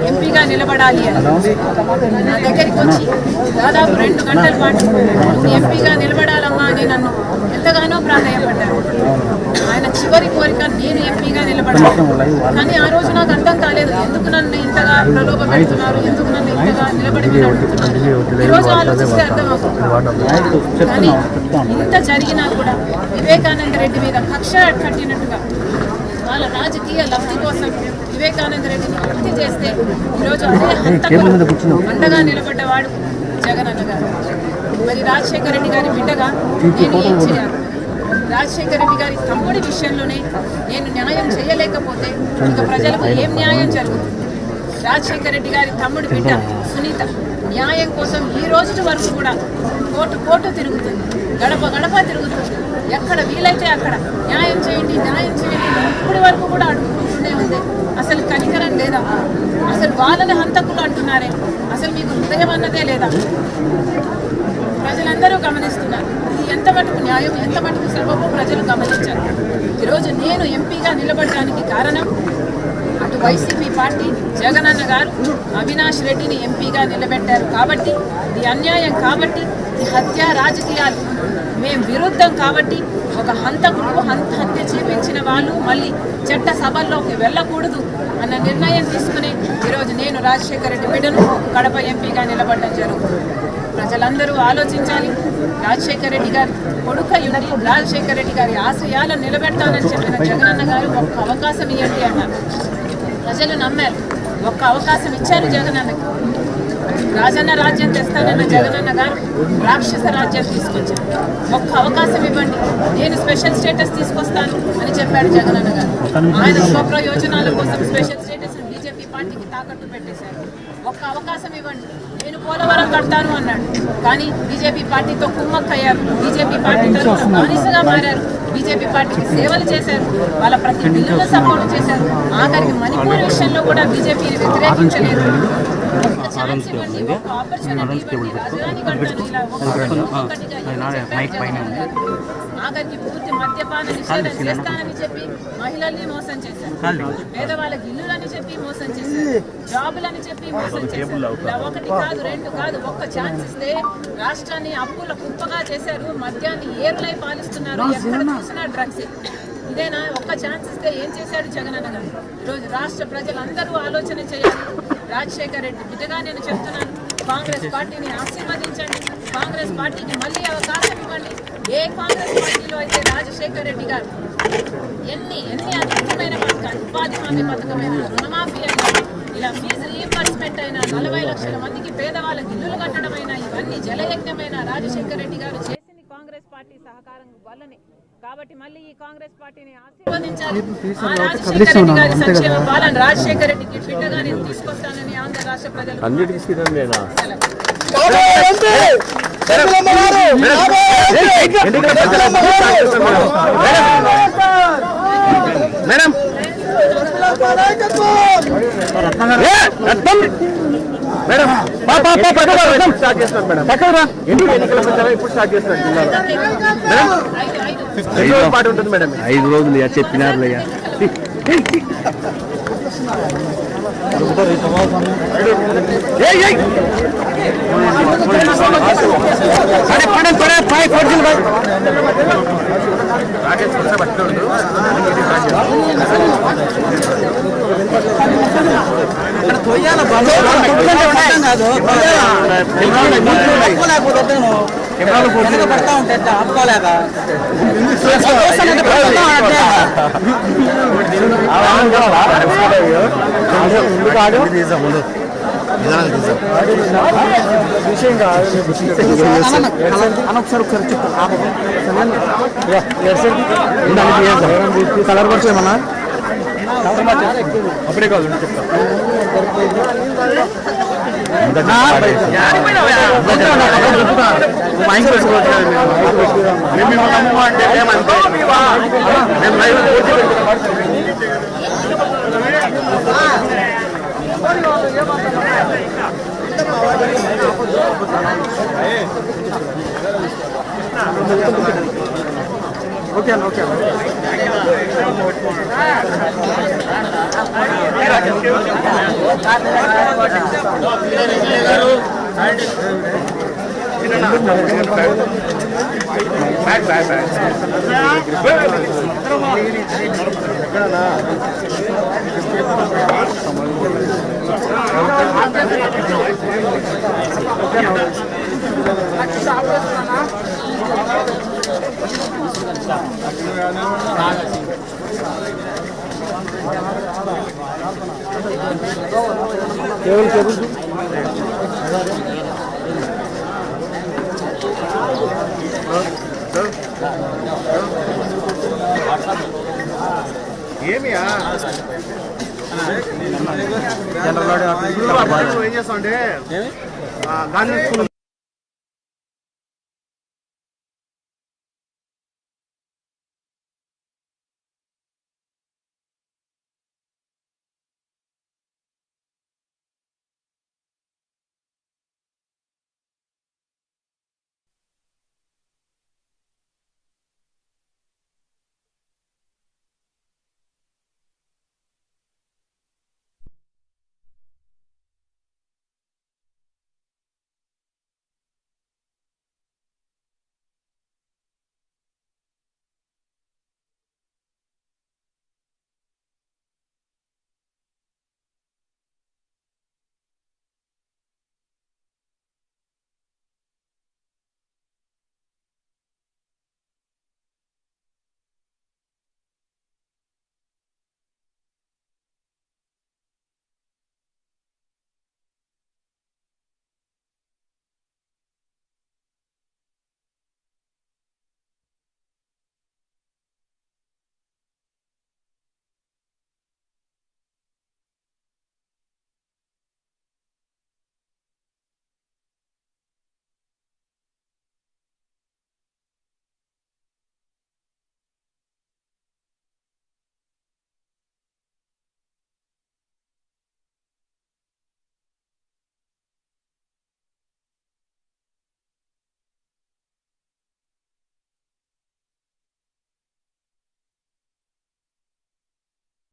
ఎంపీగా నిలబడాలి అని నా దగ్గరికి వచ్చి దాదాపు 2 గంటల పాటు ఎంపీగా నిలబడాలమ్మా అని నన్ను ఎంతగానో ప్రాధాన్యపడ్డారు. ఆయన చివరి కోరిక నేను ఎంపీగా నిలబడాలి. కానీ ఆ రోజు నాకు అర్థం కాలేదు, ఎందుకు నన్ను ఇంతగా ప్రలోభ పెడుతున్నారు, ఎందుకు నన్ను ఇంతగా నిలబడి అడుగుతున్నారు. ఈరోజు ఆలోచిస్తే అర్థమవుతుంది. కానీ ఇంత జరిగినా కూడా వివేకానంద రెడ్డి మీద కక్ష కట్టినట్టుగా వాళ్ళ రాజకీయ లబ్ధి కోసం వివేకానంద రెడ్డిని హత్య చేస్తే ఈరోజు అదే హంతకులు అండగా నిలబడ్డవాడు జగనన్న గారు. మరి రాజశేఖర రెడ్డి గారి బిడ్డగా నేను ఏం చేయాలి? రాజశేఖర రెడ్డి గారి తమ్ముడి విషయంలోనే నేను న్యాయం చేయలేకపోతే ఇక ప్రజలకు ఏం న్యాయం జరుగుతుంది? రాజశేఖర రెడ్డి గారి తమ్ముడి బిడ్డ సునీత న్యాయం కోసం ఈ రోజు వరకు కూడా కోర్టు తిరుగుతుంది, గడప గడప తిరుగుతుంది. ఎక్కడ వీలైతే అక్కడ న్యాయం చేయండి, న్యాయం చేయండి ఇప్పటి వరకు కూడా అడుగుతుంటూనే ఉంది. అసలు కనికరం లేదా? అసలు వాళ్ళని హంతకులు అంటున్నారే, అసలు మీకు హృదయం అన్నదే లేదా? ప్రజలందరూ గమనిస్తున్నారు. ఇది ఎంత మటుకు న్యాయం, ఎంత మటుకు సబబు ప్రజలు గమనించారు. ఈరోజు నేను ఎంపీగా నిలబడడానికి కారణం అటు వైసీపీ పార్టీ, జగనన్న గారు అవినాష్ రెడ్డిని ఎంపీగా నిలబెట్టారు కాబట్టి, ఇది అన్యాయం కాబట్టి, ఇది హత్య రాజకీయాలు మేము విరుద్ధం కాబట్టి, ఒక హంతకుడు హత్య చేపించిన వాళ్ళు మళ్ళీ చట్ట సభల్లోకి వెళ్ళకూడదు అన్న నిర్ణయం తీసుకుని ఈరోజు నేను రాజశేఖర రెడ్డి బిడ్డను కడప ఎంపీగా నిలబడడం జరుగుతుంది. ప్రజలందరూ ఆలోచించాలి. రాజశేఖర రెడ్డి గారి కొడుకయ్యుండి రాజశేఖర రెడ్డి గారి ఆశయాలను నిలబెట్టాలని చెప్పిన జగనన్న గారు ఒక్క అవకాశం ఇవ్వండి అన్నారు. ప్రజలు నమ్మారు, ఒక్క అవకాశం ఇచ్చారు జగనన్నకి. రాజన్న రాజ్యం తెస్తానన్న జగనన్న గారు రాక్షస రాజ్యం తీసుకొచ్చారు. ఒక్క అవకాశం ఇవ్వండి, నేను స్పెషల్ స్టేటస్ తీసుకొస్తాను అని చెప్పాడు జగనన్న గారు. ఆయన స్వప్రయోజనాల కోసం స్పెషల్ స్టేటస్ బీజేపీ పార్టీకి తాకట్టు పెట్టేశారు. ఒక్క అవకాశం ఇవ్వండి, నేను పోలవరం కడతాను అన్నాడు. కానీ బీజేపీ పార్టీతో కుమ్మక్కయ్యారు, బీజేపీ పార్టీతో బానిసగా మారారు, బీజేపీ పార్టీకి సేవలు చేశారు, వాళ్ళ ప్రతి బిల్లును సపోర్ట్ చేశారు. ఆఖరికి మణిపూర్ విషయంలో కూడా బీజేపీని వ్యతిరేకించలేదు. ఆఖరికి పూర్తి మద్యపాన నిషేధం చేస్తానని చెప్పి మహిళల్ని మోసం చేశారు, పేదవాళ్ళకి ఇల్లులని చెప్పి మోసం చేశారు, జాబులని చెప్పి మోసం చేశారు. ఇలా 1 కాదు 2 కాదు, ఒక్క ఛాన్స్ ఇస్తే రాష్ట్రాన్ని అప్పుల కుప్పగా చేశారు, మద్యాన్ని ఏరులై పాలిస్తున్నారు, ఎక్కడ చూసినా డ్రగ్స్. ఇదేనా? ఒక్క ఛాన్స్ ఇస్తే ఏం చేశాడు జగనన్న గారు? ఈరోజు రాష్ట్ర ప్రజలందరూ ఆలోచన చేయాలి. రాజశేఖర రెడ్డి బిడ్డగా నేను చెప్తున్నాను, కాంగ్రెస్ పార్టీని ఆశీర్వదించండి, కాంగ్రెస్ పార్టీకి మళ్ళీ అవకాశం ఇవ్వండి. ఏ కాంగ్రెస్ పార్టీలో అయితే రాజశేఖర రెడ్డి గారు ఎన్ని అద్భుతమైన పథకాలు, ఉపాధి హామీ పథకమైన, రుణమాఫీ అయినా, ఇలా ఫీజు రీయింబర్స్మెంట్ అయినా, 40 లక్షల మందికి పేదవాళ్ళకి ఇల్లులు కట్టడమైనా, ఇవన్నీ జలయజ్ఞమైన రాజశేఖర రెడ్డి గారు చేసింది కాంగ్రెస్ పార్టీ సహకారం వల్లనే. కాబట్టి మళ్ళీ ఈ కాంగ్రెస్ పార్టీని ఆశీర్వదించాలి. ఆ రాజశేఖర రెడ్డి గారి సంక్షేమ పాలన రాజశేఖర రెడ్డికి బిడ్డగా నేను తీసుకొస్తానని ఆంధ్ర రాష్ట్ర ప్రజలు మేడం 5 రోజులు చెప్పినారు. కలర్ వర్క్స్ ఏమన్నా అప్పుడే కాదు చెప్తా ఓకే అన్న ఓకే ఏమియా జనరల్ ఏం చేస్తా అంటే గాంధీ స్కూల్